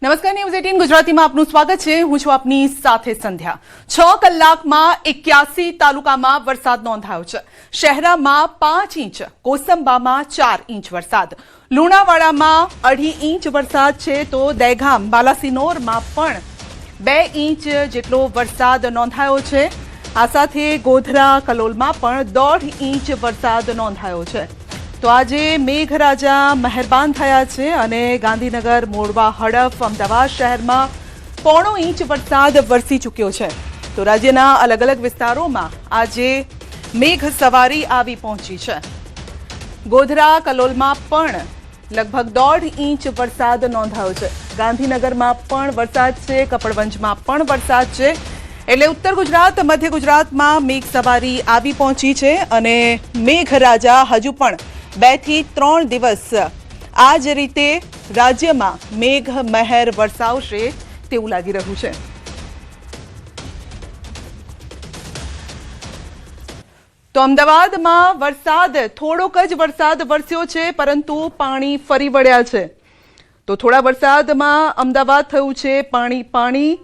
નમસ્કાર, ન્યૂઝ 18 ગુજરાતીમાં આપનું સ્વાગત છે. હું છું આપની સાથે સંધ્યા. 6 કલાકમાં 81 તાલુકામાં વરસાદ નોંધાયો છે. શહેરામાં 5 ઇંચ, કોસંબામાં 4 ઇંચ વરસાદ, લુણાવાડામાં 2.5 ઇંચ વરસાદ છે, તો દહેગામ બાલાસિનોરમાં પણ 2 ઇંચ જેટલો વરસાદ નોંધાયો છે. આ સાથે ગોધરા કલોલમાં પણ 1.5 ઇંચ વરસાદ નોંધાયો છે. તો આજે મેઘરાજા મહેરબાન થયા છે અને ગાંધીનગર, મોરવા, હડફ, અમદાવાદ શહેરમાં 0.5 ઇંચ વરસાદ વરસી ચૂક્યો છે. તો રાજ્યના અલગ અલગ વિસ્તારોમાં આજે મેઘ સવારી આવી પહોંચી છે. ગોધરા કલોલમાં પણ લગભગ 1.5 ઇંચ વરસાદ નોંધાયો છે. ગાંધીનગરમાં પણ વરસાદ છે, કપડવંજમાં પણ વરસાદ છે. એટલે ઉત્તર ગુજરાત, મધ્ય ગુજરાતમાં મેઘ સવારી આવી પહોંચી છે અને મેઘરાજા હજુ પણ 2 થી 3 દિવસ આ જ રીતે રાજ્યમાં મેઘ મહેર વરસાવશે તેવું લાગી રહ્યું છે. તો અમદાવાદમાં વરસાદ, થોડોક જ વરસાદ વરસ્યો છે, પરંતુ પાણી ફરી વળ્યા છે. તો થોડા વરસાદમાં અમદાવાદ થયું છે પાણી.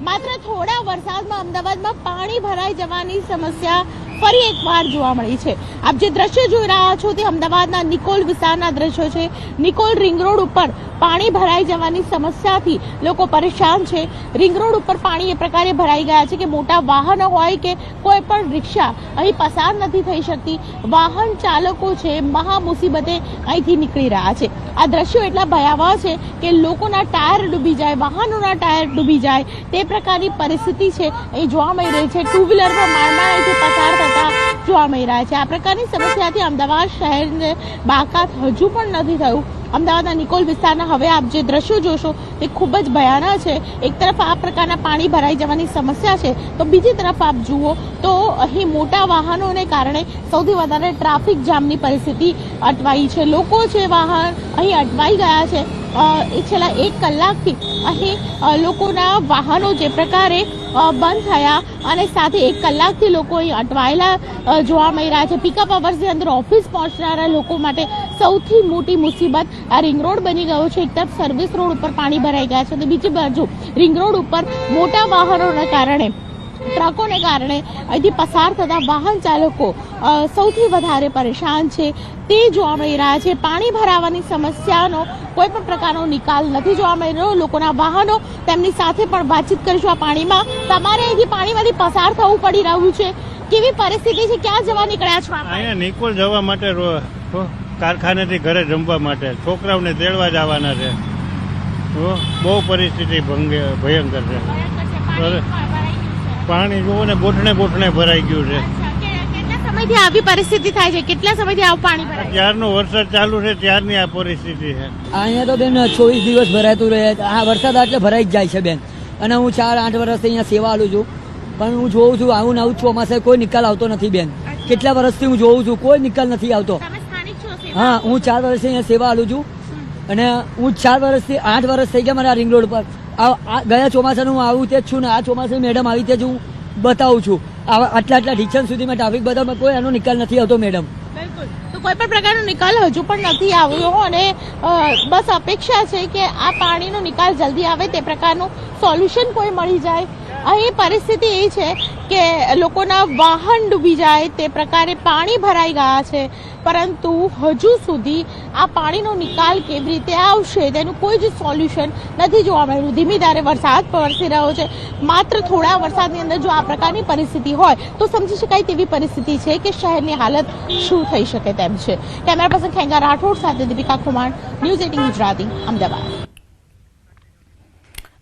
માત્ર થોડા વરસાદમાં અમદાવાદમાં પાણી ભરાઈ જવાની સમસ્યા ફરી એકવાર જોવા મળી છે. આપ જે દ્રશ્યો જોઈ રહ્યા છો તે અમદાવાદના નિકોલ વિસ્તારના દ્રશ્યો છે. નિકોલ રિંગ રોડ ઉપર પાણી ભરાઈ જવાની સમસ્યાથી લોકો પરેશાન છે. રિંગ રોડ ઉપર પાણી એ પ્રકારે ભરાઈ ગયા છે કે મોટા વાહનો હોય કે કોઈ પણ રિક્ષા અહીં પસાર નથી થઈ શકતી. વાહન ચાલકો છે મહા મુસીબતે અહીંથી નીકળી રહ્યા છે. આ દ્રશ્યો એટલા ભયાવહ છે કે લોકોના ટાયર ડૂબી જાય, વાહનોના ટાયર ડૂબી જાય તે પ્રકારની પરિસ્થિતિ છે અહીં જોવા મળી રહી છે. 2 વ્હીલર પર માંડ અહીંથી પસાર થતા જોવા મળી રહ્યા છે. આ પ્રકારની સમસ્યાથી અમદાવાદ શહેરને બાકાત હજુ પણ નથી થયું. અમદાવાદના નિકોલ વિસ્તારના હવે આપ જે દ્રશ્યો જોશો તે ખૂબ જ ભયાનક છે. એક તરફ આ પ્રકારના પાણી ભરાઈ જવાની સમસ્યા છે, તો બીજી તરફ આપ જુઓ તો અહીં મોટા વાહનોને કારણે સૌથી વધારે ટ્રાફિક જામની પરિસ્થિતિ અટવાઈ છે. લોકો છે વાહન અહીં અટવાઈ ગયા છે. છેલ્લા 1 કલાકથી અહીં લોકોના વાહનો જે પ્રકારે બંધ થયા અને સાથે 1 કલાકથી લોકો અહીં અટવાયેલા જોવા મળી રહ્યા છે. પિકઅપ અવર્સની અંદર ઓફિસ પહોંચનારા લોકો માટે સૌથી મોટી મુસીબત આ રિંગ રોડ બની ગયો છે. એક તરફ સર્વિસ રોડ ઉપર પાણી ભરાઈ ગયા છે, તો બીજી બાજુ રિંગ રોડ ઉપર મોટા વાહનોના કારણે, ટ્રકોને કારણે અહીંથી પસાર થતા વાહન ચાલકો સૌથી વધારે પરેશાન છે તે જોવા મળી રહ્યા છે. પાણી ભરાવાની સમસ્યાનો કોઈ પણ પ્રકારનો નિકાલ નથી જોવા મળી રહ્યો. લોકોના વાહનો, તેમની સાથે પણ વાતચીત કરીશું. આ પાણીમાં તમારે અહીંથી પાણીમાંથી પસાર થવું પડી રહ્યું છે, કેવી પરિસ્થિતિ છે? ક્યાં જવા નીકળ્યા છો? અહીંયા નિકોલ જવા માટે, કારખાનેથી ઘરે જમવા માટે, છોકરાઓને તેડવા જવાના છે. બહુ પરિસ્થિતિ ભયંકર છે. પાણી જુઓ ને, ગોઠણે ભરાઈ ગયું છે. કેટલા સમયથી આવી પરિસ્થિતિ થાય છે? કેટલા સમયથી આવું પાણી ભરાય? ત્યારનો વરસાદ ચાલુ છે ત્યારની આ પરિસ્થિતિ છે. અહીંયા તો બેન 24 દિવસ ભરાતું રહે. આ વરસાદ એટલે ભરાઈ જ જાય છે બેન. અને હું 4-8 વર્ષથી અહીંયા સેવા આલું છું, પણ હું જોઉં છું આવું નવું ચોમાસે કોઈ નિકાલ આવતો નથી બેન. કેટલા વર્ષથી હું જોઉં છું, કોઈ નિકાલ નથી આવતો. હા, હું 4 વર્ષથી અહીંયા સેવા આલું છું અને હું 4 વર્ષથી 8 વર્ષ થઈ ગયા મારા રિંગ રોડ પર. ગયા ચોમાસાનું હું આવું તે જ છું ને આ ચોમાસે મેડમ આવી તે જ હું બતાવું છું. આટલા ડિસ્ટન્સ સુધીમાં ટ્રાફિક બધામાં કોઈ એનો નિકાલ નથી આવતો મેડમ. તો કોઈ પણ પ્રકારનો નિકાલ હજુ પણ નથી આવ્યો અને બસ અપેક્ષા છે કે આ પાણીનો નિકાલ જલ્દી આવે, તે પ્રકારનું સોલ્યુશન કોઈ મળી જાય. અહીં પરિસ્થિતિ એ છે કે લોકોના વાહન ડૂબી જાય તે પ્રકારે પાણી ભરાઈ ગયા છે, પરંતુ હજુ સુધી આ પાણીનો નિકાલ કેવી રીતે આવશે તેનું કોઈ જ સોલ્યુશન નથી જોવા મળ્યું. ધીમી ધારે વરસાદ વરસી રહ્યો છે. માત્ર થોડા વરસાદની અંદર જો આ પ્રકારની પરિસ્થિતિ હોય તો સમજી શકાય તેવી પરિસ્થિતિ છે કે શહેરની હાલત શું થઈ શકે તેમ છે. કેમેરા પર્સન ખેંગા રાઠોડ સાથે દીપિકા કુમાર, ન્યૂઝ 18 ગુજરાતી, અમદાવાદ.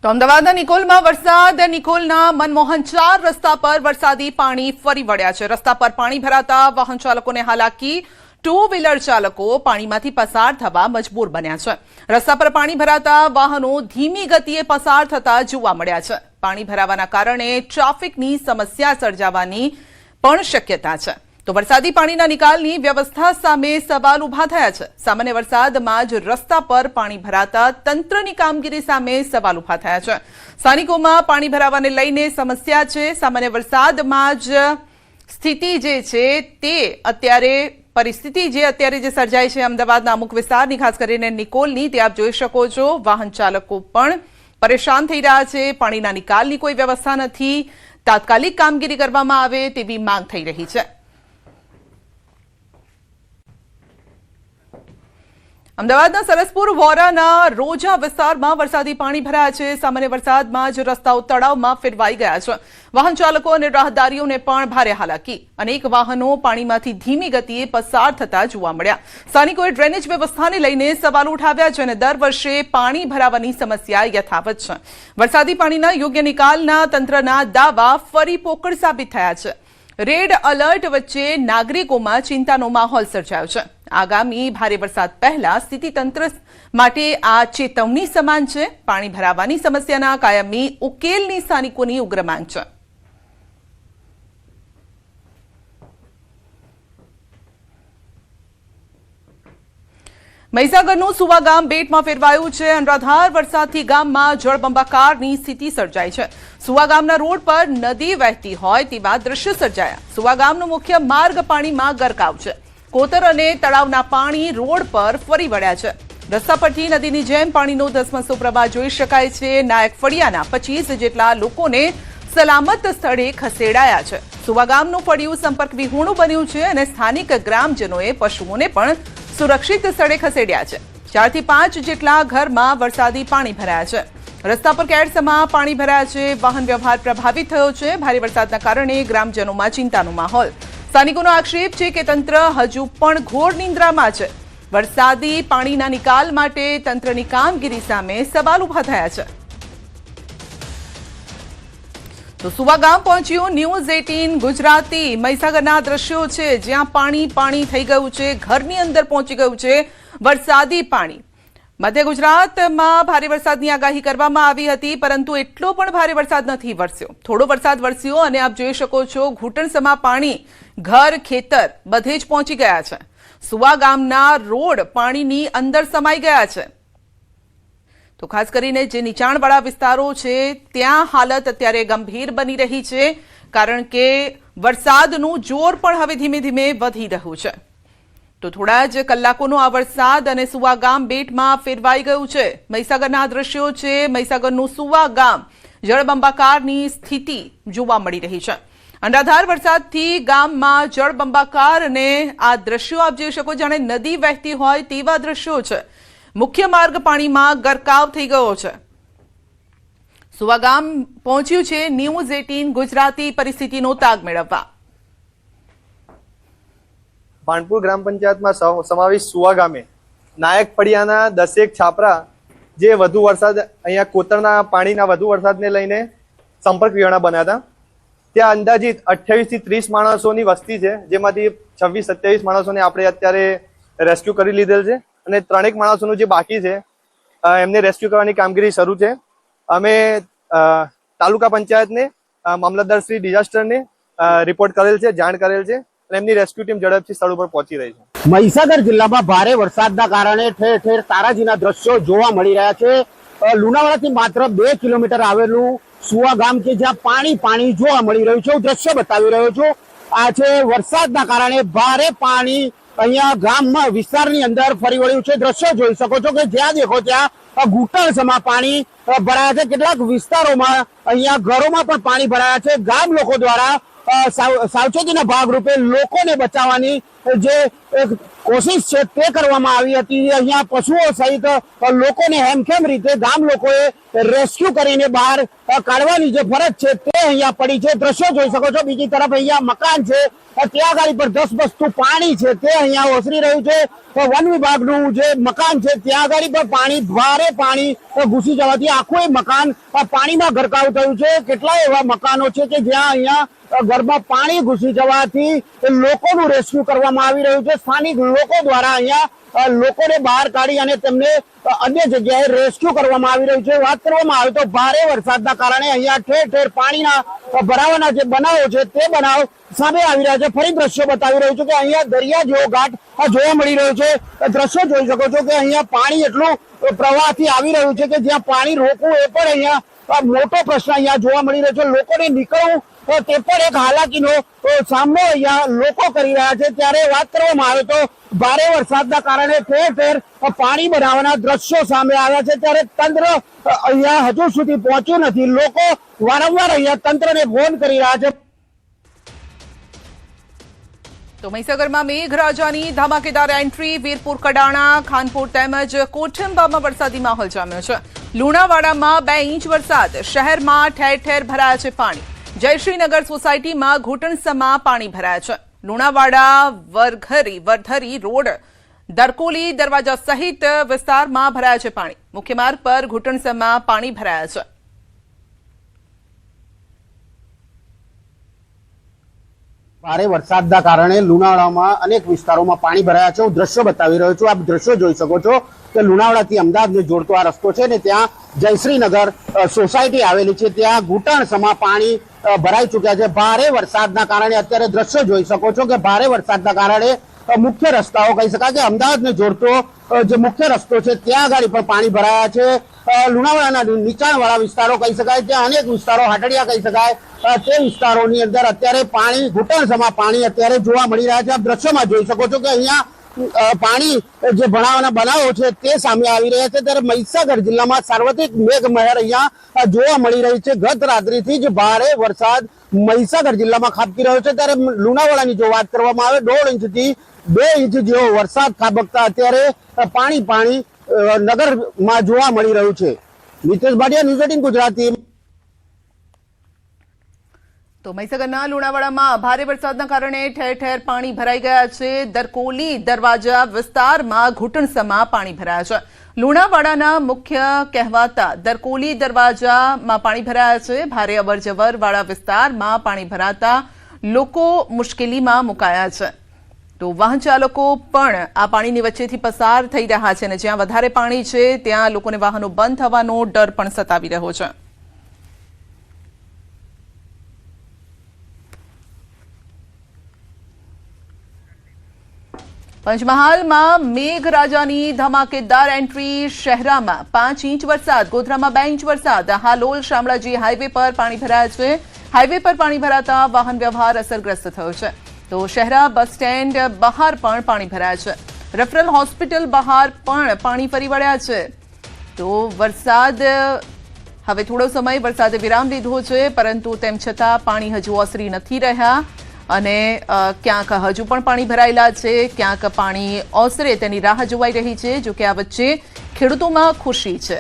તો અમદાવાદના નિકોલમાં વરસાદ. નિકોલના મનમોહન 4 રસ્તા પર વરસાદી પાણી ફરી વળ્યા છે. રસ્તા પર પાણી ભરાતા વાહન ચાલકોને હાલાકી, 2 વ્હીલર ચાલકો પાણીમાંથી પસાર થવા મજબૂર બન્યા છે. રસ્તા પર પાણી ભરાતા વાહનો ધીમી ગતિએ પસાર થતા જોવા મળ્યા છે. પાણી ભરાવાના કારણે ટ્રાફિકની સમસ્યા સર્જાવાની પણ શક્યતા છે. તો વરસાદી પાણીના નિકાલની વ્યવસ્થા સામે સવાલ ઉભા થયા છે. સામાન્ય વરસાદમાં જ રસ્તા પર પાણી ભરાતા તંત્રની કામગીરી સામે સવાલ ઉભા થયા છે. સ્થાનિકોમાં પાણી ભરાવાને લઈને સમસ્યા છે. સામાન્ય વરસાદમાં જ સ્થિતિ જે છે તે અત્યારે પરિસ્થિતિ જે અત્યારે જે સર્જાઈ છે અમદાવાદના અમુક વિસ્તારની, ખાસ કરીને નિકોલની, તે આપ જોઈ શકો છો. વાહન ચાલકો પણ પરેશાન થઈ રહ્યા છે. પાણીના નિકાલની કોઈ વ્યવસ્થા નથી. તાત્કાલિક કામગીરી કરવામાં આવે તેવી માંગ થઈ રહી છે. અમદાવાદના સરસપુર વોરાના રોજા વિસ્તારમાં વરસાદી પાણી ભરાયા છે. સામાન્ય વરસાદમાં જ રસ્તાઓ તળાવમાં ફેરવાઈ ગયા છે. વાહન ચાલકો અને રાહદારીઓને પણ ભારે હાલાકી. અનેક વાહનો પાણીમાંથી ધીમી ગતિએ પસાર થતા જોવા મળ્યા. સ્થાનિકોએ ડ્રેનેજ વ્યવસ્થાને લઈને સવાલો ઉઠાવ્યા છે અને દર વર્ષે પાણી ભરાવાની સમસ્યા યથાવત છે. વરસાદી પાણીના યોગ્ય નિકાલના તંત્રના દાવા ફરી પોકળ સાબિત થયા છે. રેડ એલર્ટ વચ્ચે નાગરિકોમાં ચિંતાનો માહોલ સર્જાયો છે. આગામી ભારે વરસાદ પહેલા સ્થિતિ તંત્ર માટે આ ચેતવણી સમાન છે. પાણી ભરાવાની સમસ્યાના કાયમી ઉકેલની સ્થાનિકોની ઉગ્ર માંગ છે. મહીસાગરનું સુવા ગામ બેટમાં ફેરવાયું છે. અનરાધાર વરસાદથી ગામમાં જળબંબાકારની સ્થિતિ સર્જાઈ છે. સુવા ગામના રોડ પર નદી વહેતી હોય તેવા દ્રશ્યો સર્જાયા. સુવા ગામનો મુખ્ય માર્ગ પાણીમાં ગરકાવ છે. કોતર અને તળાવના પાણી રોડ પર ફરી વળ્યા છે. રસ્તા પરથી નદીની જેમ પાણીનો ધસમસતો પ્રવાહ જોઈ શકાય છે. નાયક ફળિયાના 25 જેટલા લોકોને સલામત સ્થળે ખસેડાયા છે. સુવા ગામનું ફળિયું સંપર્ક વિહોણું બન્યું છે અને સ્થાનિક ગ્રામજનોએ પશુઓને પણ સુરક્ષિત સ્થળે ખસેડ્યા છે. 4 થી 5 જેટલા ઘરમાં વરસાદી પાણી ભરાયા છે. રસ્તા પર કેડસમાં પાણી ભરાયા છે. વાહન વ્યવહાર પ્રભાવિત થયો છે. ભારે વરસાદના કારણે ગ્રામજનોમાં ચિંતાનો માહોલ. સ્થાનિકોનો આક્ષેપ છે કે તંત્ર હજુ પણ ઘોર નિંદ્રામાં છે. વરસાદી પાણીના નિકાલ માટે તંત્રની કામગીરી સામે સવાલ ઉભા થયા છે. તો સુવા ગામ પહોંચ્યું ન્યૂઝ 18 ગુજરાતી. મહીસાગરના દ્રશ્યો છે જ્યાં પાણી થઈ ગયું છે. ઘરની અંદર પહોંચી ગયું છે વરસાદી પાણી. મધ્ય ગુજરાતમાં ભારે વરસાદની આગાહી કરવામાં આવી હતી, પરંતુ એટલો પણ ભારે વરસાદ નથી વરસ્યો. થોડો વરસાદ વરસ્યો અને આપ જોઈ શકો છો ઘૂંટણસમા પાણી ઘર, ખેતર બધે જ પહોંચી ગયા છે. સુવા ગામના રોડ પાણીની અંદર સમાઈ ગયા છે. તો ખાસ કરીને જે નીચાણવાળા વિસ્તારો છે ત્યાં હાલત અત્યારે ગંભીર બની રહી છે, કારણ કે વરસાદનું જોર પણ હવે ધીમે ધીમે વધી રહ્યું છે. તો થોડા જ કલાકોનો આ વરસાદ અને સુવા ગામ બેટમાં ફેરવાઈ ગયું છે. મહીસાગરના દ્રશ્યો છે. મહીસાગરનું સુવા ગામ જળબંબાકારની સ્થિતિ જોવા મળી રહી છે. અનરાધાર વરસાદથી ગામમાં જળબંબાકાર અને આ દ્રશ્યો આપ જોઈ શકો જાણે નદી વહેતી હોય તેવા દ્રશ્યો છે. મુખ્ય માર્ગ પાણીમાં ગરકાવ થઈ ગયો છે. સુવા ગામ પહોંચ્યું છે ન્યૂઝ 18 ગુજરાતી પરિસ્થિતિનો તાગ મેળવવા. ભાણપુર ગ્રામ પંચાયતમાં સમાવેશ સુવા ગામે નાયક ફળિયાના 10 છાપરા જે વધુ વરસાદ અહીંયા કોતરના પાણીના વધુ વરસાદને લઈને સંપર્ક વિહોણા બન્યા હતા. ત્યાં અંદાજિત 28 થી 30 માણસોની વસ્તી છે, જેમાંથી 26-27 માણસોને આપણે અત્યારે રેસ્ક્યુ કરી લીધેલ છે અને 3 માણસોનું જે બાકી છે એમને રેસ્ક્યુ કરવાની કામગીરી શરૂ છે. અમે તાલુકા પંચાયતને, મામલતદાર શ્રી ડિઝાસ્ટરને રિપોર્ટ કરેલ છે, જાણ કરેલ છે. એમની રેસ્ક્યુ ટીમ ઝડપથી સ્થળ ઉપર પહોંચી રહી છે. મહીસાગર જિલ્લામાં ભારે વરસાદના કારણે ઠેર ઠેર તારાજીના દ્રશ્યો જોવા મળી રહ્યા છે. લુણાવાડાથી માત્ર 2 કિલોમીટર આવેલું સુવા ગામ કે જ્યાં પાણી જોવા મળી રહ્યું છે. હું દ્રશ્ય બતાવી રહ્યો છું. આ છે વરસાદના કારણે ભારે પાણી અહીંયા ગામમાં વિસ્તારની અંદર ફરી વળ્યું છે. દ્રશ્યો જોઈ શકો છો કે જ્યાં દેખો ત્યાં ઘૂંટણસમાં પાણી ભરાયા છે. કેટલાક વિસ્તારોમાં અહીંયા ઘરોમાં પણ પાણી ભરાયા છે. ગામ લોકો દ્વારા સાવચેતીના ભાગરૂપે લોકોને બચાવવાની જે કોશિશ છે તે કરવામાં આવી હતી. અહીંયા પશુઓ સહિત લોકોને હેમખેમ રીતે ગામ લોકોએ રેસ્ક્યુ કરીને બહાર કાઢવાની જે ફરજ છે તે અહીંયા પડી છે. દ્રશ્યો જોઈ શકો છો. બીજી તરફ અહીંયા મકાન છે, ત્યાં ગાડી પર ધસમસતું પાણી છે તે અહીંયા ઓસરી રહ્યું છે. વન વિભાગનું જે મકાન છે ત્યાં ગાડી પર ભારે પાણી ઘૂસી જવાથી આખું મકાન પાણીમાં ગરકાવ થયું છે. કેટલાય એવા મકાનો છે કે જ્યાં અહીંયા ઘરમાં પાણી ઘૂસી જવાથી લોકોનું રેસ્ક્યુ કરવામાં આવી રહ્યું છે. સ્થાનિક લોકો દ્વારા અહીંયા લોકોને બહાર કાઢી અને તેમને અન્ય જગ્યાએ રેસ્ક્યુ કરવામાં આવી રહ્યું છે. વાત કરવામાં આવે તો ભારે વરસાદના કારણે અહીંયા ઠેર ઠેર પાણીના ભરાવાના જે બનાવો છે તે બનાવ સામે આવી રહ્યા છે. ફરી દ્રશ્યો બતાવી રહ્યું છું કે અહીંયા દરિયા જેવો ઘાટ જોવા મળી રહ્યો છે. દ્રશ્યો જોઈ શકો છો કે અહીંયા પાણી એટલું પ્રવાહથી આવી રહ્યું છે કે જ્યાં પાણી રોકવું એ પણ અહીંયા મોટો પ્રશ્ન અહીંયા જોવા મળી રહ્યો છે. લોકોને નીકળવું તે પણ એક હાલાકીનો સામનો અહીંયા લોકો કરી રહ્યા છે। ત્યારે વાત કરવામાં આવે તો ભારે વરસાદના કારણે ઠેર ઠેર પાણી ભરાવાના દ્રશ્યો સામે આવ્યા છે। ત્યારે તંત્ર અહીંયા હજુ સુધી પહોંચ્યું નથી। લોકો વારંવાર અહીંયા તંત્રને ફોન કરી રહ્યા છે। તો મહીસાગરમાં મેઘરાજાની ધમાકેદાર એન્ટ્રી, વીરપુર, કડાણા, ખાનપુર તેમજ કોઠંબામાં વરસાદી માહોલ જામ્યો છે। લુણાવાડામાં 2 ઇંચ વરસાદ, શહેરમાં ઠેર ઠેર ભરાયા છે પાણી। જયશ્રીનગર સોસાયટીમાં ઘૂંટણસમા પાણી ભરાયા છે। લુણાવાડા વરધરી રોડ, દરકોલી દરવાજા સહિત વિસ્તારમાં ભરાયા છે પાણી। મુખ્ય માર્ગ પર ઘૂંટણસમા પાણી ભરાયા છે। ભારે વરસાદના કારણે લુણાવાડામાં અનેક વિસ્તારોમાં પાણી ભરાયા છે। હું દ્રશ્યો બતાવી રહ્યો છું। આપ દ્રશ્યો જોઈ શકો છો કે લુણાવાડાથી અમદાવાદને જોડતો આ રસ્તો છે ને ત્યાં જયશ્રીનગર સોસાયટી આવેલી છે, ત્યાં ઘૂંટણસમા પાણી ભરાઈ ચૂક્યા છે। ભારે વરસાદના કારણે અત્યારે દ્રશ્યો જોઈ શકો છો કે ભારે વરસાદના કારણે મુખ્ય રસ્તાઓ કહી શકાય કે અમદાવાદને જોડતો જે મુખ્ય રસ્તો છે ત્યાં આગળ પણ પાણી ભરાયા છે। લુણાવાડાના નીચાણવાળા વિસ્તારો કહી શકાય, ત્યાં અનેક વિસ્તારો હાટડિયા કહી શકાય, તે વિસ્તારોની અંદર અત્યારે પાણી ઘૂંટણસમા પાણી અત્યારે જોવા મળી રહ્યા છે। આપ દ્રશ્યોમાં જોઈ શકો છો કે અહીંયા પાણી જે ભરાવાના બનાવો છે તે સામે આવી રહ્યા છે। ત્યારે મહીસાગર જિલ્લામાં સાર્વત્રિક મેઘમહેર અહીંયા જોવા મળી રહી છે। ગત રાત્રિથી જ ભારે વરસાદ મહીસાગર જિલ્લામાં ખાબકી રહ્યો છે। ત્યારે લુણાવાડાની જો વાત કરવામાં આવે 1.5 ઇંચથી 2 ઇંચ જેવો વરસાદ ખાબકતા અત્યારે પાણી નગરમાં જોવા મળી રહ્યું છે। નીતેશ ભાટિયા, ન્યૂઝ 18 ગુજરાતી। તો મહીસાગરના લુણાવાડામાં ભારે વરસાદના કારણે ઠેર ઠેર પાણી ભરાઈ ગયા છે। દરકોલી દરવાજા વિસ્તારમાં ઘૂંટણસમા પાણી ભરાયા છે। લુણાવાડાના મુખ્ય કહેવાતા દરકોલી દરવાજામાં પાણી ભરાયા છે। ભારે અવરજવર વાળા વિસ્તારમાં પાણી ભરાતા લોકો મુશ્કેલીમાં મુકાયા છે। તો વાહન ચાલકો પણ આ પાણીની વચ્ચેથી પસાર થઈ રહ્યા છે અને જ્યાં વધારે પાણી છે ત્યાં લોકોને વાહનો બંધ થવાનો ડર પણ સતાવી રહ્યો છે। પંચમહાલમાં મેઘરાજાની ધમાકેદાર એન્ટ્રી, શહેરામાં 5 ઇંચ વરસાદ, ગોધરામાં 2 ઇંચ વરસાદ। હાલોલ શામળાજી હાઈવે પર પાણી ભરાયા છે। હાઈવે પર પાણી ભરાતા વાહન વ્યવહાર અસરગ્રસ્ત થયો છે। તો શહેરા બસ સ્ટેન્ડ બહાર પણ પાણી ભરાયા છે। રેફરલ હોસ્પિટલ બહાર પણ પાણી ફરી વળ્યા છે। તો વરસાદ હવે થોડો સમય વરસાદે વિરામ લીધો છે, પરંતુ તેમ છતાં પાણી હજુ ઓસરી નથી રહ્યા અને ક્યાંક હજુ પણ પાણી ભરાયેલા છે, ક્યાંક પાણી ઓસરે તેની રાહ જોવાઈ રહી છે। જો કે આ વચ્ચે ખેડૂતોમાં ખુશી છે।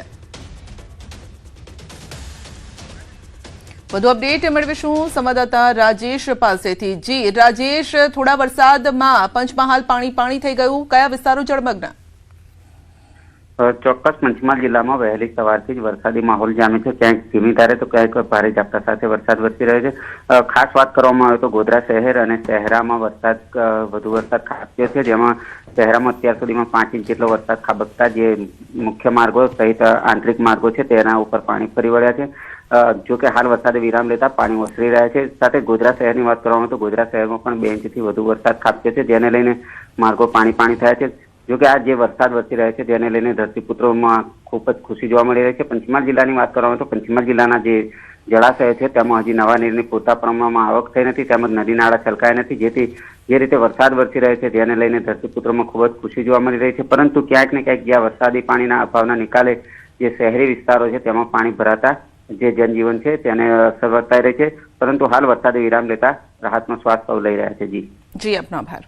વધુ અપડેટ મેળવીશું સંવાદદાતા રાજેશ પાસેથી। જી રાજેશ, થોડા વરસાદમાં પંચમહાલ પાણી થઈ ગયું, કયા વિસ્તારો જળમગ્ન? ચોક્કસ પંચમહાલ જિલ્લામાં વહેલી સવારથી જ વરસાદી માહોલ જામે છે। ક્યાંક ધીમી ધારે તો ક્યાંક ભારે ઝાપટા સાથે વરસાદ વરસી રહ્યો છે। ખાસ વાત કરવામાં આવે તો ગોધરા શહેર અને શહેરામાં વધુ વરસાદ ખાબક્યો છે, જેમાં શહેરામાં અત્યાર સુધીમાં 5 ઇંચ જેટલો વરસાદ ખાબકતા જે મુખ્ય માર્ગો સહિત આંતરિક માર્ગો છે તેના ઉપર પાણી ફરી વળ્યા છે। જો કે હાલ વરસાદે વિરામ લેતા પાણી ઓસરી રહ્યા છે। સાથે ગોધરા શહેરની વાત કરવામાં આવે તો ગોધરા શહેરમાં પણ 2 ઇંચથી વધુ વરસાદ ખાબક્યો છે, જેને લઈને માર્ગો પાણી થયા છે। જો કે આ જે વરસાદ વરસી રહ્યો છે તેને લઈને ધરતીપુત્રોમાં ખૂબ જ ખુશી જોવા મળી રહી છે। પંચમહાલ જિલ્લાની વાત કરવામાં આવે તો પંચમહાલ જિલ્લાના જે જળાશયો છે તેમાં હજી નવા નીરની પૂરતા પ્રમાણમાં આવક થઈ નથી, તેમજ નદી નાળા છલકાયા નથી, જેથી જે રીતે વરસાદ વરસી રહ્યો છે તેને લઈને ધરતીપુત્રોમાં ખૂબ જ ખુશી જોવા મળી રહી છે। પરંતુ ક્યાંક ને ક્યાંક જ્યાં વરસાદી પાણીના અભાવના નિકાલે જે શહેરી વિસ્તારો છે તેમાં પાણી ભરાતા જે જનજીવન છે તેને અસર વર્તાઈ રહી છે, પરંતુ હાલ વરસાદે વિરામ લેતા રાહતનો શ્વાસ સૌ લઈ રહ્યા છે। જી આપનો આભાર।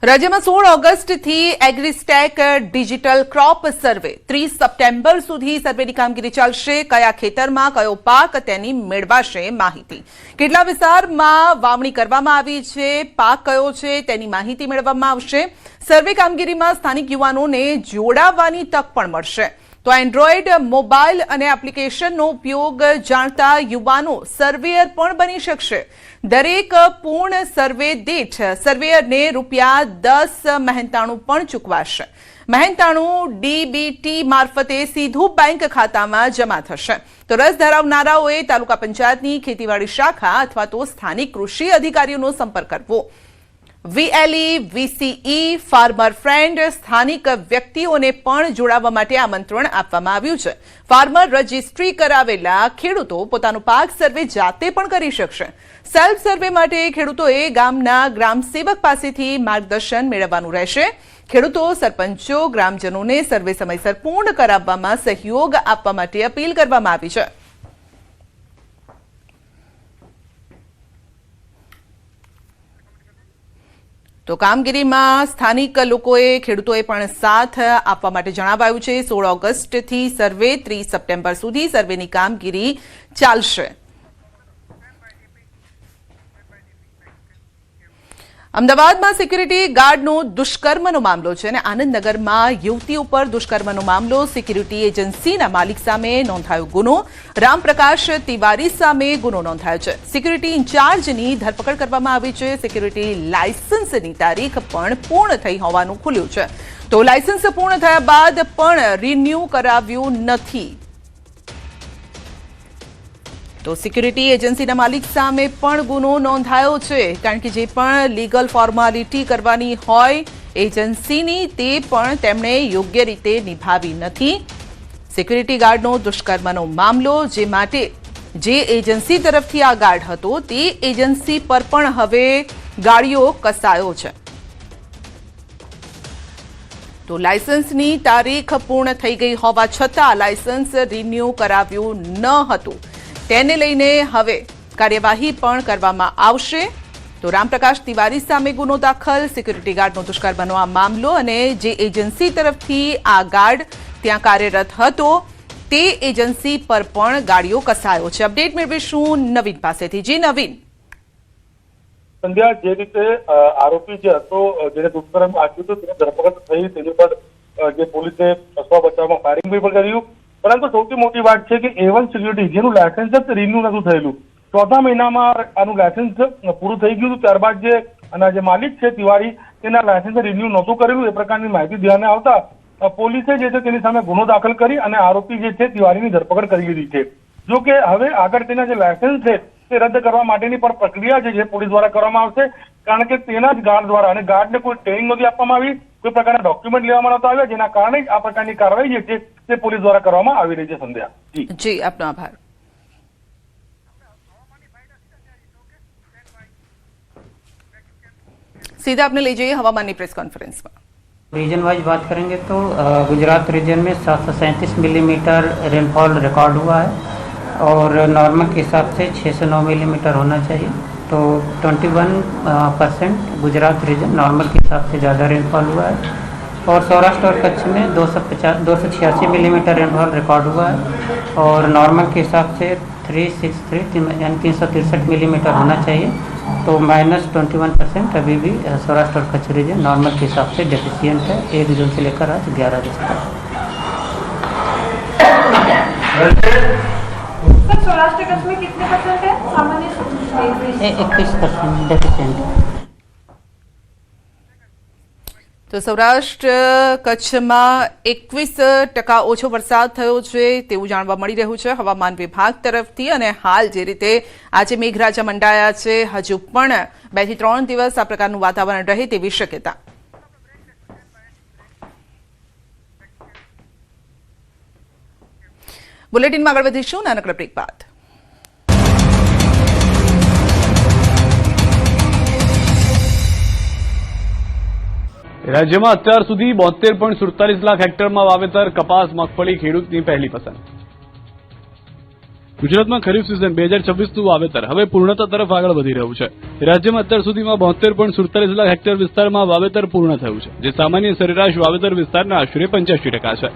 રાજ્યમાં 16 ઓગસ્ટથી એગ્રીસ્ટેક ડિજિટલ ક્રોપ સર્વે, 30 સપ્ટેમ્બર સુધી સર્વેની કામગીરી ચાલશે। કયા ખેતરમાં કયો પાક તેની મેળવાશે માહિતી, કેટલા વિસ્તારમાં વાવણી કરવામાં આવી છે, પાક કયો છે તેની માહિતી મેળવવામાં આવશે। સર્વે કામગીરીમાં સ્થાનિક યુવાનોને જોડાવાની તક પણ મળશે। તો એન્ડ્રોઈડ મોબાઈલ અને એપ્લિકેશનનો ઉપયોગ જાણતા યુવાનો સર્વેયર પણ બની શકશે। દરેક પૂર્ણ સર્વે દીઠ સર્વેયરને ₹10 મહેનતાણું પણ ચૂકવાશે। મહેનતાણું ડીબીટી મારફતે સીધું બેંક ખાતામાં જમા થશે। તો રસ ધરાવનારાઓએ તાલુકા પંચાયતની ખેતીવાડી શાખા અથવા તો સ્થાનિક કૃષિ અધિકારીઓનો સંપર્ક કરવો। VLE, VCE, ફાર્મર ફ્રેન્ડ સ્થાનિક વ્યક્તિઓને પણ જોડાવા માટે આમંત્રણ આપવામાં આવ્યું છે. ફાર્મર રજિસ્ટ્રી કરાવેલા ખેડૂતો પોતાનો પાક સર્વે જાતે પણ કરી શકશે. સેલ્ફ સર્વે માટે ખેડૂતોએ ગામના ગ્રામસેવક પાસેથી માર્ગદર્શન મેળવવાનું રહેશે. ખેડૂતો સરપંચો ગ્રામજનોને સર્વે સમયસર પૂર્ણ કરાવવામાં સહયોગ આપવા માટે અપીલ કરવામાં આવી છે. તો કામગીરીમાં સ્થાનિક લોકોએ ખેડૂતોએ પણ સાથ આપવા માટે જણાવાયું છે. 16 ઓગસ્ટથી સર્વે 30 સપ્ટેમ્બર સુધી સર્વેની કામગીરી ચાલશે. અમદાવાદમાં સિક્યુરિટી ગાર્ડનો દુષ્કર્મનો મામલો છે અને આનંદનગરમાં યુવતી ઉપર દુષ્કર્મનો મામલો. સિક્યુરિટી એજન્સીના માલિક સામે નોંધાયો ગુનો. રામપ્રકાશ તિવારી સામે ગુનો નોંધાયો છે. સિક્યુરિટી ઇન્ચાર્જની ધરપકડ કરવામાં આવી છે. સિક્યુરિટી લાયસન્સની તારીખ પણ પૂર્ણ થઈ હોવાનું ખુલ્યું છે. તો લાયસન્સ પૂર્ણ થયા બાદ પણ રિન્યૂ કરાવ્યું નથી. તો સિક્યુરિટી એજન્સીના માલિક સામે પણ ગુનો નોંધાયો છે, કારણ કે જે પણ લીગલ ફોર્માલિટી કરવાની હોય એજન્સીની તે પણ તેમણે યોગ્ય રીતે નિભાવી નથી. સિક્યુરિટી ગાર્ડનો દુષ્કર્મનો મામલો, જે માટે જે એજન્સી તરફથી આ ગાર્ડ હતો તે એજન્સી પર પણ હવે ગાળિયો કસાયો છે. તો લાયસન્સની તારીખ પૂર્ણ થઈ ગઈ હોવા છતાં લાયસન્સ રિન્યૂ કરાવ્યું ન હતું. તેને લઈને હવે કાર્યવાહી પણ કરવામાં આવશે. તો રામપ્રકાશ તિવારી સામે ગુનો દાખલ, સિક્યુરિટી ગાર્ડનો દુષ્કર્મનો આ મામલો અને જે એજન્સી તરફથી આ ગાર્ડ ત્યાં કાર્યરત હતો તે એજન્સી પર પણ ગાળિયો કસાયો છે. અપડેટ મેળવીશું નવીન પાસેથી. જી નવીન. સંધ્યા, જે રીતે આરોપી જે હતો જેને દુષ્કર્મ આપ્યું હતું તેની ધરપકડ થઈ, તેની પર જે પોલીસે સ્વ બચાવમાં ફાયરિંગ પણ કર્યું. પરંતુ સૌથી મોટી વાત છે કે A1 સિક્યુરિટી જેનું લાયસન્સ જ રિન્યુ નતું થયેલું, 4થા મહિનામાં આનું લાયસન્સ પૂરું થઈ ગયું. ત્યારબાદ જે માલિક છે તિવારી તેના લાયસન્સ રિન્યુ નહોતું કરેલું. એ પ્રકારની માહિતી ધ્યાને આવતા પોલીસે જે છે તેની સામે ગુનો દાખલ કરી અને આરોપી જે છે તિવારીની ધરપકડ કરી લીધી છે. જો કે હવે આગળ તેના જે લાયસન્સ છે તે રદ કરવા માટેની પણ પ્રક્રિયા જે છે પોલીસ દ્વારા કરવામાં આવશે, કારણ કે તેના જ ગાર્ડ દ્વારા, અને ગાર્ડને કોઈ ટ્રેનિંગ નથી આપવામાં આવી, કોઈ પ્રકારના ડોક્યુમેન્ટ લેવામાં નહોતા આવ્યા, જેના કારણે જ આ પ્રકારની કાર્યવાહી જે છે તે પોલીસ દ્વારા કરવામાં આવી રહી છે. સંધ્યા જી, આપનો આભાર. सीधा आपने ले जाइए हवामानी प्रेस कॉन्फ्रेंस में. रीजन वाइज बात करेंगे तो गुजरात रीजन में 737 मिलीमीटर रेनफॉल रिकॉर्ड हुआ है और नॉर्मल के हिसाब से 6 से 9 मिलीमीटर होना चाहिए. तो 21% गुजरात रीजन नॉर्मल के हिसाब से ज़्यादा रेनफॉल हुआ है और सौराष्ट्र और कच्छ में 286 मिलीमीटर रेनफॉल रिकॉर्ड हुआ है और नॉर्मल के हिसाब से 363 यानी 363 मिलीमीटर होना चाहिए. तो -21% अभी भी सौराष्ट्र और कच्छ रीजन नॉर्मल के हिसाब से डेफिशिएंट है 1 जून से लेकर आज 11 अगस्त तक. सौराष्ट्र कच्छ में कितने % है सामान्य? 21% डेफिशिएंट है. તો સૌરાષ્ટ્ર કચ્છમાં 21% ઓછો વરસાદ થયો છે તેવું જાણવા મળી રહ્યું છે હવામાન વિભાગ તરફથી. અને હાલ જે રીતે આજે મેઘરાજા મંડાયા છે, હજુ પણ 2 થી 3 દિવસ આ પ્રકારનું વાતાવરણ રહે તેવી શક્યતા. બુલેટિનમાં આગળ વધીશું નાનકડા બ્રેક બાદ. રાજ્યમાં અત્યાર સુધી 72.47 લાખ હેક્ટરમાં વાવેતર કપાસ મગફળી ખેડૂતની પહેલી પસંદ. ગુજરાતમાં ખરીફ સિઝન 2026નું વાવેતર હવે પૂર્ણતા તરફ આગળ વધી રહ્યું છે. રાજ્યમાં અત્યાર સુધીમાં 72.47 લાખ હેક્ટર વિસ્તારમાં વાવેતર પૂર્ણ થયું છે, જે સામાન્ય સરેરાશ વાવેતર વિસ્તારના આશરે 85% છે.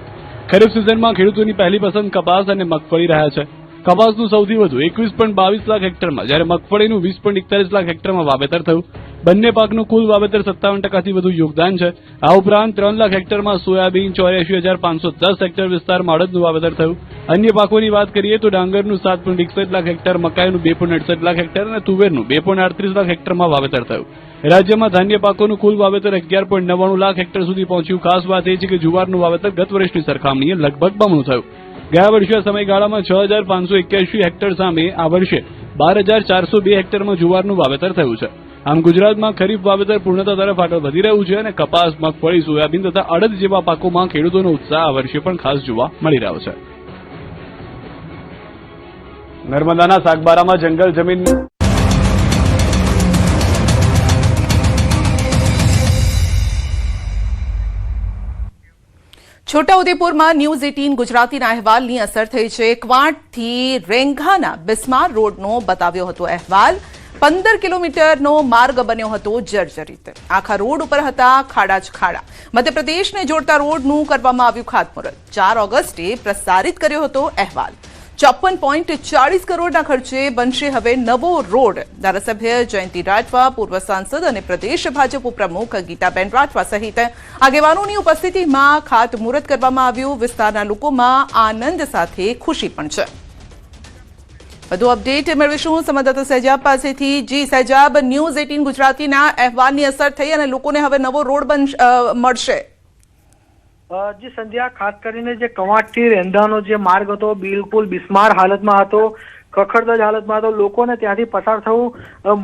ખરીફ સિઝનમાં ખેડૂતોની પહેલી પસંદ કપાસ અને મગફળી રહ્યા છે. કપાસનું સૌથી વધુ 21.22 લાખ હેક્ટરમાં, જ્યારે મગફળીનું 20.41 લાખ હેક્ટરમાં વાવેતર થયું. બંને પાકનું કુલ વાવેતર 57%થી વધુ યોગદાન છે. આ ઉપરાંત 3 લાખ હેક્ટરમાં સોયાબીન, 84,510 હેક્ટર વિસ્તારમાં અડદનું વાવેતર થયું. અન્ય પાકોની વાત કરીએ તો ડાંગરનું 7.61 લાખ હેક્ટર, મકાઈનું 2.68 લાખ હેક્ટર અને તુવેરનું 2.38 લાખ હેક્ટરમાં વાવેતર થયું. રાજ્યમાં ધાન્ય પાકોનું કુલ વાવેતર 11.99 લાખ હેક્ટર સુધી પહોંચ્યું. ખાસ વાત એ છે કે જુવારનું વાવેતર ગત વર્ષની સરખામણીએ લગભગ બમણું થયું. ગયા વર્ષે સમયગાળામાં 6,581 હેક્ટર સામે આ વર્ષે 12,402 હેક્ટરમાં જુવારનું વાવેતર થયું છે. આમ ગુજરાતમાં ખરીફ વાવેતર પૂર્ણતા તરફ આગળ વધી રહ્યું છે અને કપાસ, મગફળી, સોયાબીન તથા અડદ જેવા પાકોમાં ખેડૂતોનો ઉત્સાહ આ વર્ષે પણ ખાસ જોવા મળી રહ્યો છે. નર્મદાના સાગબારામાં જંગલ જમીન છોટાઉદેપુરમાં ન્યૂઝ 18 ગુજરાતીના અહેવાલની અસર થઈ છે. ક્વાંટથી રેંઘાના બિસ્માર રોડનો બતાવ્યો હતો અહેવાલ. 15 કિલોમીટરનો માર્ગ બન્યો હતો જર્જરિત. આખા રોડ ઉપર હતા ખાડા જ ખાડા. મધ્યપ્રદેશને જોડતા રોડનું કરવામાં આવ્યું ખાતમુહૂર્ત. 4 ઓગસ્ટે પ્રસારિત કર્યો હતો અહેવાલ. 54.40 કરોડના ખર્ચે બનશે હવે નવો રોડ. ધારાસભ્ય જયંતિ રાઠવા, પૂર્વ સાંસદ અને પ્રદેશ ભાજપ પ્રમુખ ગીતાબેન રાઠવા સહિત આગેવાનોની ઉપસ્થિતિમાં ખાતમુહૂર્ત કરવામાં આવ્યું. વિસ્તારના લોકોમાં આનંદ સાથે ખુશી પણ છે. વધુ અપડેટ મેળવીશું સંવાદદાતા સહેજાબ પાસેથી. જી સહેજાબ, ન્યૂઝ 18 ગુજરાતીના અહેવાલની અસર થઈ અને લોકોને હવે નવો રોડ મળશે. જી સંધ્યા, ખાસ કરીને જે કવાંટથી રેંધાનો જે માર્ગ હતો બિલકુલ બિસ્માર હાલતમાં હતો, ખખડધજ હાલતમાં હતો. લોકોને ત્યાંથી પસાર થવું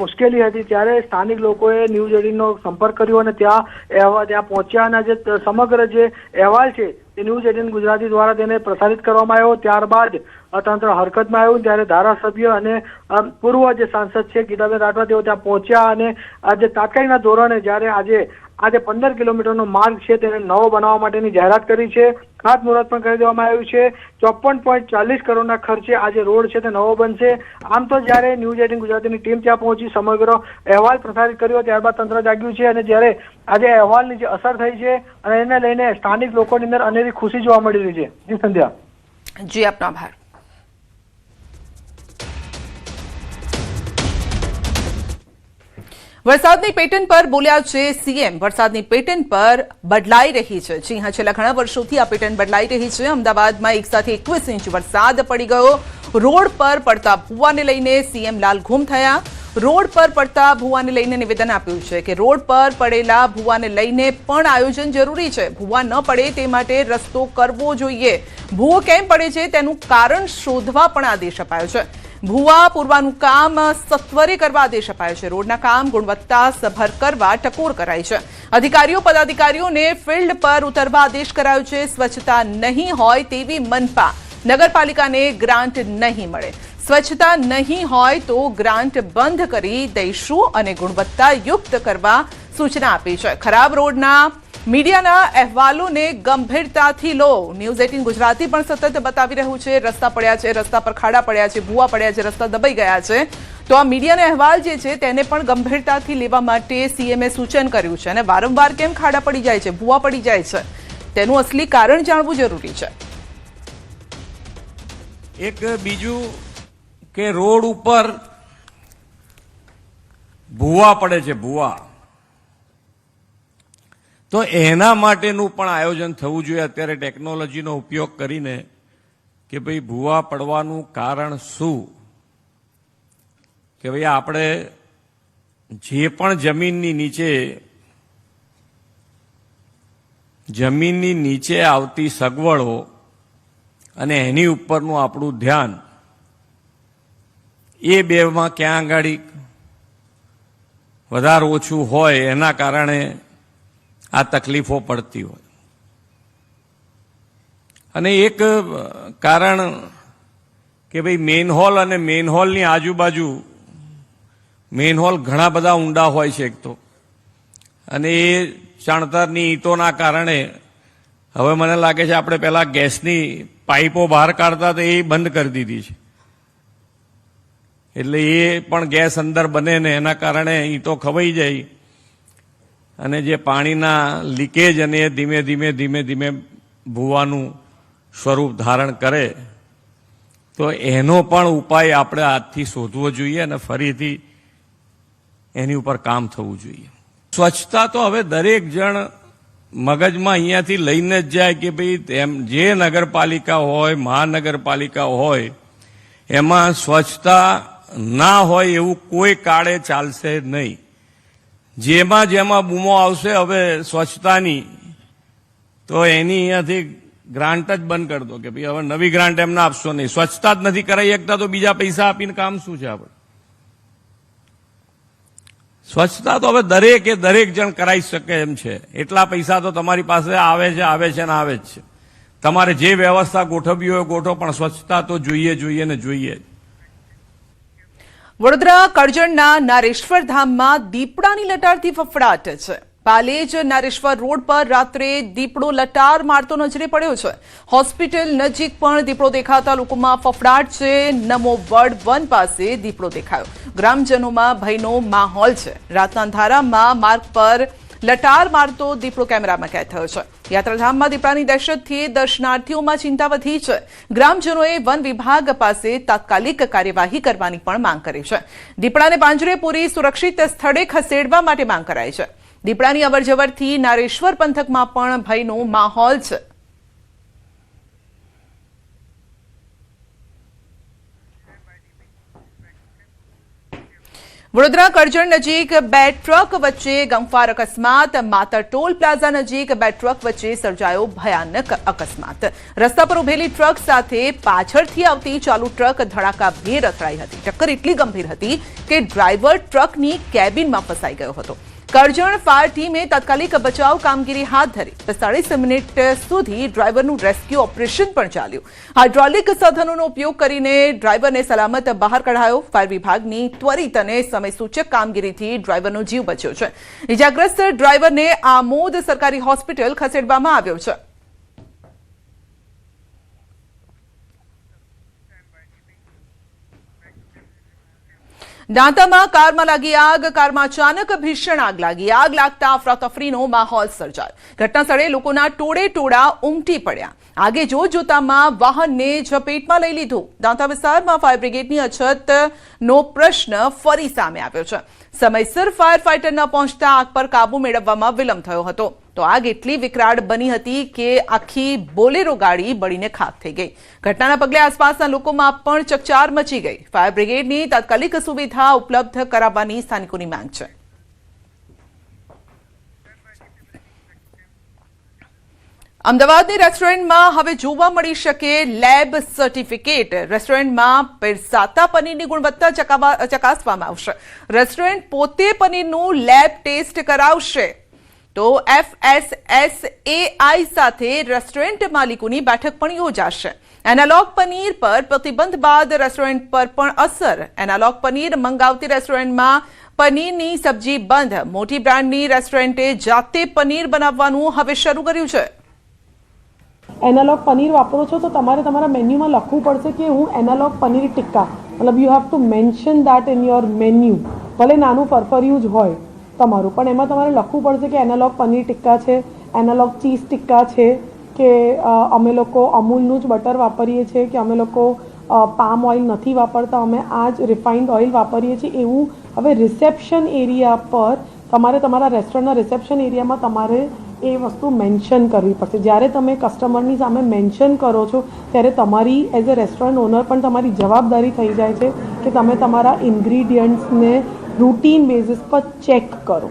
મુશ્કેલી હતી. ત્યારે સ્થાનિક લોકોએ ન્યૂઝ 18નો સંપર્ક કર્યો અને ત્યાં પહોંચ્યા અને જે સમગ્ર જે અહેવાલ છે તે ન્યૂઝ 18 ગુજરાતી દ્વારા તેને પ્રસારિત કરવામાં આવ્યો. ત્યારબાદ તંત્ર હરકતમાં આવ્યું. ત્યારે ધારાસભ્ય અને પૂર્વ જે સાંસદ છે ગીતાબેન રાઠવા તેઓ ત્યાં પહોંચ્યા અને આજે તાત્કાલિકના ધોરણે જ્યારે આજે 15 કિલોમીટરનો માર્ગ છે તેને નવો બનાવવા માટેની જાહેરાત કરી છે. ખાતમુહૂર્ત પણ કરી દેવામાં આવ્યું છે. 54.40 કરોડના ખર્ચે આ જે રોડ છે તે નવો બનશે. આમ તો જ્યારે ન્યૂઝ 18 ગુજરાતીની ટીમ ત્યાં પહોંચી સમગ્ર અહેવાલ પ્રસારિત કર્યો ત્યારબાદ તંત્ર જાગ્યું છે અને જ્યારે આજે અહેવાલની જે અસર થઈ છે અને એને લઈને સ્થાનિક લોકોની અંદર અનેરી ખુશી જોવા મળી રહી છે. જી સંધ્યા. જી આપનો આભાર. વરસાદની પેટર્ન પર બોલ્યા છે સીએમ. વરસાદની પેટર્ન પર બદલાઈ રહી છે. જી હા, છેલ્લા ઘણા વર્ષોથી આ પેટર્ન બદલાઈ રહી છે. અમદાવાદમાં એક સાથે 21 ઇંચ વરસાદ પડી ગયો. રોડ પર પડતા ભૂવાને લઈને સીએમ લાલ ઘૂમ થયા. રોડ પર પડતા ભૂવાને લઈને નિવેદન આપ્યું છે કે રોડ પર પડેલા ભૂવાને લઈને પણ આયોજન જરૂરી છે. ભૂવા ન પડે તે માટે રસ્તો કરવો જોઈએ. ભૂવો કેમ પડે છે તેનું કારણ શોધવા પણ આદેશ અપાયો છે. ભૂવા પૂરવાનું કામ સત્વરે કરવા આદેશ અપાયો છે. રોડના કામ ગુણવત્તા સભર કરવા ટકોર કરાઈ છે. અધિકારીઓ પદાધિકારીઓને ફિલ્ડ પર ઉતરવા આદેશ કરાયો છે. સ્વચ્છતા નહીં હોય તેવી મનપા નગરપાલિકાને ગ્રાન્ટ નહીં મળે. સ્વચ્છતા નહીં હોય તો ગ્રાન્ટ બંધ કરી દઈશું અને ગુણવત્તાયુક્ત કરવા સૂચના આપી છે. ખરાબ રોડના મીડિયાના અહેવાલોને ગંભીરતાથી લો. ન્યૂઝ 18 ગુજરાતી પણ સતત બતાવી રહ્યું છે રસ્તા પડ્યા છે, રસ્તા પર ખાડા પડ્યા છે, ભૂવા પડ્યા છે, રસ્તા દબાઈ ગયા છે. તો આ મીડિયાનો અહેવાલ જે છે તેને પણ ગંભીરતાથી લેવા માટે સીએમએ સૂચન કર્યું છે. અને વારંવાર કેમ ખાડા પડી જાય છે, ભૂવા પડી જાય છે તેનું અસલી કારણ જાણવું જરૂરી છે. એક બીજું કે રોડ ઉપર ભૂવા પડે છે, ભૂવા, તો એના માટેનું પણ આયોજન થવું જોઈએ અત્યારે ટેકનોલોજીનો ઉપયોગ કરીને કે ભાઈ ભૂવા પડવાનું કારણ શું, કે ભાઈ આપણે જે પણ જમીનની નીચે આવતી સગવડો અને એની ઉપરનું આપણું ધ્યાન એ બેમાં ક્યાં આગળ વધારે ઓછું હોય એના કારણે આ તકલીફો પડતી હોય. અને એક કારણ કે ભાઈ મેનહોલ અને મેનહોલની આજુબાજુ મેનહોલ ઘણા બધા ઊંડા હોય છે એક તો, અને એ ચણતરની ઈંટોના કારણે હવે મને લાગે છે આપણે પહેલા ગેસની પાઇપો બહાર કાઢતા તો એ બંધ કરી દીધી છે. એટલે એ પણ ગેસ અંદર બને ને એના કારણે ઈંટો ખવાઈ જાય અને જે પાણીના લીકેજ અને એ ધીમે ધીમે ભૂવાનું સ્વરૂપ ધારણ કરે. તો એનો પણ ઉપાય આપણે આજથી શોધવો જોઈએ અને ફરીથી એની ઉપર કામ થવું જોઈએ. સ્વચ્છતા તો હવે દરેક જણ મગજમાં અહીંયાથી લઈને જ જાય કે ભાઈ જે નગરપાલિકા હોય, મહાનગરપાલિકા હોય, એમાં સ્વચ્છતા ના હોય એવું કોઈ કાળે ચાલશે નહીં. જેમાં બૂમો આવશે હવે સ્વચ્છતાની, તો એની અહીંયાથી ગ્રાન્ટ જ બંધ કરી દો કે ભાઈ હવે નવી ગ્રાન્ટ એમને આપશો નહીં. સ્વચ્છતા જ નથી કરાઈ શકતા તો બીજા પૈસા આપીને કામ શું છે આપણે? સ્વચ્છતા તો હવે દરેક જણ કરાવી શકે એમ છે. એટલા પૈસા તો તમારી પાસે આવે છે ને આવે જ છે. તમારે જે વ્યવસ્થા ગોઠવવી હોય ગોઠવો, પણ સ્વચ્છતા તો જોઈએ ને જોઈએ. વડોદરા કરજણના નારેશ્વર ધામમાં દીપડાની લટારથી ફફડાટ છે. પાલેજ નારેશ્વર રોડ પર રાત્રે દીપડો લટાર મારતો નજરે પડ્યો છે. હોસ્પિટલ નજીક પણ દીપડો દેખાતા લોકોમાં ફફડાટ છે. નમો વર્ડ 1 પાસે દીપડો દેખાયો. ગ્રામજનોમાં ભયનો માહોલ છે. રાતના અંધારામાં માર્ગ પર લટાર મારતો દીપડો કેમેરામાં કેદ થયો છે. યાત્રાધામમાં દીપડાની દહેશતથી દર્શનાર્થીઓમાં ચિંતા વધી છે. ગ્રામજનોએ વન વિભાગ પાસે તાત્કાલિક કાર્યવાહી કરવાની પણ માંગ કરી છે. દીપડાને પાંજરે પૂરી સુરક્ષિત સ્થળે ખસેડવા માટે માંગ કરાઈ છે. દીપડાની અવરજવરથી નારેશ્વર પંથકમાં પણ ભયનો માહોલ છે. વડોદરા કરજણ નજીક 2 ટ્રક વચ્ચે ગમખ્વાર અકસ્માત. માતર ટોલ પ્લાઝા નજીક 2 ટ્રક વચ્ચે સર્જાયો ભયાનક અકસ્માત. રસ્તા પર ઉભેલી ટ્રક સાથે પાછળથી આવતી ચાલુ ટ્રક ધડાકાભેર અથડાઈ હતી. ટક્કર એટલી ગંભીર હતી કે ડ્રાઈવર ટ્રકની કેબિનમાં ફસાઈ ગયો હતો. કરજણ ફાયર ટીમે તાત્કાલિક બચાવ કામગીરી હાથ ધરી. 45 મિનિટ સુધી ડ્રાઈવરનું રેસ્ક્યુ ઓપરેશન પણ ચાલ્યું. હાઇડ્રોલિક સાધનોનો ઉપયોગ કરીને ડ્રાઈવરને સલામત બહાર કઢાયો. ફાયર વિભાગની ત્વરિત અને સમયસૂચક કામગીરીથી ડ્રાઈવરનો જીવ બચ્યો છે. ઇજાગ્રસ્ત ડ્રાઈવરને આમોદ સરકારી હોસ્પિટલ ખસેડવામાં આવ્યો છે. દાંતામાં કારમાં લાગી આગ. કારમાં અચાનક ભીષણ આગ લાગી. આગ લાગતા અફરાતફરીનો માહોલ સર્જાયો. ઘટના સ્થળે લોકોના ટોળા ઉમટી પડ્યા. આગે જોતામાં વાહનને ઝપેટમાં લઈ લીધું. દાંતા વિસ્તારમાં ફાયર બ્રિગેડની અછતનો પ્રશ્ન ફરી સામે આવ્યો છે. સમયસર ફાયર ફાઈટર ન પહોંચતા આગ પર કાબુ મેળવવામાં વિલંબ થયો હતો. તો આગ એટલી વિકરાળ બની હતી કે આખી બોલેરો ગાડી બળીને ખાખ થઈ ગઈ. ઘટનાના પગલે આસપાસના લોકોમાં પણ ચકચાર મચી ગઈ. ફાયર બ્રિગેડની તાત્કાલિક સુવિધા ઉપલબ્ધ કરાવવાની સ્થાનિકોની માંગ છે. અમદાવાદની રેસ્ટોરન્ટમાં હવે જોવા મળી શકે લેબ સર્ટિફિકેટ. રેસ્ટોરન્ટમાં પીરસાતા પનીરની ગુણવત્તા ચકાસવામાં આવશે. રેસ્ટોરન્ટ પોતે પનીરનું લેબ ટેસ્ટ કરાવશે. તો FSSAI સાથે રેસ્ટોરન્ટ માલિકોની બેઠક પણ યોજાશે. એનાલોગ પનીર પર પ્રતિબંધ બાદ રેસ્ટોરન્ટ પર પણ અસર. એનાલોગ પનીર મંગાવતી રેસ્ટોરન્ટમાં પનીરની સબ્જી બંધ. મોટી બ્રાન્ડની રેસ્ટોરન્ટે જાતે પનીર બનાવવાનું હવે શરૂ કર્યું છે. એનાલોગ પનીર વાપરો છો તો તમારે તમારા મેન્યુમાં લખવું પડશે કે હું એનાલોગ પનીર ટિક્કા, મતલબ you have to mention that in your menu. ભલે નાનું ફરફરિયું જ હોય તમારું, પણ એમાં તમારે લખવું પડશે કે એનાલોગ પનીર ટિક્કા છે, એનાલોગ ચીઝ ટિક્કા છે, કે અમે લોકો અમૂલનું જ બટર વાપરીએ છીએ, કે અમે લોકો પામ ઓઇલ નથી વાપરતા, અમે આ જ રિફાઇન્ડ ઓઇલ વાપરીએ છીએ. એવું હવે રિસેપ્શન એરિયા પર તમારે તમારા રેસ્ટોરન્ટના રિસેપ્શન એરિયામાં તમારે એ વસ્તુ મેન્શન કરવી પડશે. જ્યારે તમે કસ્ટમરની સામે મેન્શન કરો છો ત્યારે તમારી એઝ અ રેસ્ટોરન્ટ ઓનર પણ તમારી જવાબદારી થઈ જાય છે કે તમે તમારા ઇન્ગ્રીડિયન્ટ્સને રૂટીન બેઝિસ પર ચેક કરો.